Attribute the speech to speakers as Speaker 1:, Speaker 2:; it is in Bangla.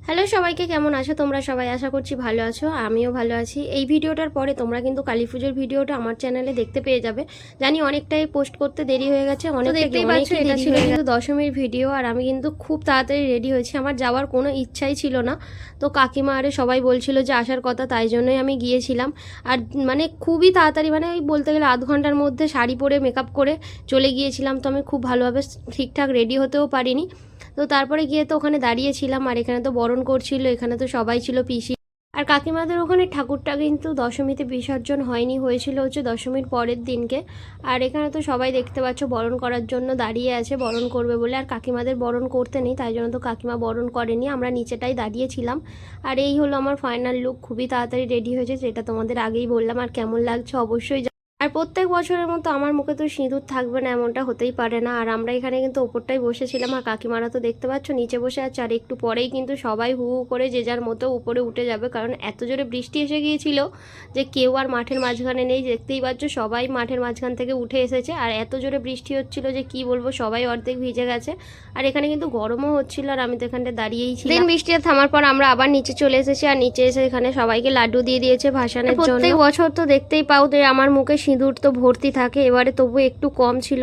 Speaker 1: হ্যালো সবাইকে, কেমন আছো তোমরা সবাই? আশা করছি ভালো আছো, আমিও ভালো আছি। এই ভিডিওটার পরে তোমরা কিন্তু কালী পুজোর ভিডিওটা আমার চ্যানেলে দেখতে পেয়ে যাবে। জানি অনেকটাই পোস্ট করতে দেরি হয়ে গেছে, দেখতেই পাচ্ছ এটা ছিল কিন্তু দশমীর ভিডিও। আর আমি কিন্তু খুব তাড়াতাড়ি রেডি হয়েছি, আমার যাওয়ার কোনো ইচ্ছাই ছিল না। তো কাকিমা আরে সবাই বলছিল যে আসার কথা, তাই জন্যই আমি গিয়েছিলাম। আর মানে খুবই তাড়াতাড়ি, মানে ওই বলতে গেলে আধ ঘন্টার মধ্যে শাড়ি পরে মেকআপ করে চলে গিয়েছিলাম। তো আমি খুব ভালোভাবে ঠিকঠাক রেডি হতেও পারিনি। তো তারপরে গিয়ে তো ওখানে দাঁড়িয়েছিলাম, আর এখানে তো বরণ করছিল, এখানে তো সবাই ছিল, পিসি আর কাকিমাদের ওখানে। ঠাকুরটা কিন্তু দশমীতে বিসর্জন হয়নি, হয়েছিল হচ্ছে দশমীর পরের দিনকে। আর এখানে তো সবাই দেখতে পাচ্ছ বরণ করার জন্য দাঁড়িয়ে আছে, বরণ করবে বলে। আর কাকিমাদের বরণ করতে নেই, তাই জন্য তো কাকিমা বরণ করেনি, আমরা নিচেটাই দাঁড়িয়েছিলাম। আর এই হলো আমার ফাইনাল লুক, খুবই তাড়াতাড়ি রেডি হয়েছে, যেটা তোমাদের আগেই বললাম। আর কেমন লাগছে অবশ্যই। আর প্রত্যেক বছরের মতো আমার মুখে তো সিঁদুর থাকবে না, এমনটা হতেই পারে না। আর আমরা এখানে কিন্তু ওপরটাই বসেছিলাম, আর কাকিমারা তো দেখতে পাচ্ছ নিচে বসে আছে। আর একটু পরেই কিন্তু সবাই হু হু করে যে যার মতো উপরে উঠে যাবে, কারণ এত জোরে বৃষ্টি এসে গিয়েছিল যে কেউ আর মাঠের মাঝখানে নেই। দেখতেই পাচ্ছ সবাই মাঠের মাঝখান থেকে উঠে এসেছে, আর এত জোরে বৃষ্টি হচ্ছিল যে কি বলবো, সবাই অর্ধেক ভিজে গেছে। আর এখানে কিন্তু গরমও হচ্ছিল, আর আমি তো এখানটা দাঁড়িয়েই ছিলাম। দিন বৃষ্টি থামার পর আমরা আবার নিচে চলে এসেছি, আর নিচে এসে এখানে সবাইকে লাড্ডু দিয়ে দিয়েছে ভাসানের জন্য। প্রত্যেক বছর তো দেখতেই পাও যে আমার মুখে সিঁদুর তো ভর্তি থাকে, এবারে তবু একটু কম ছিল।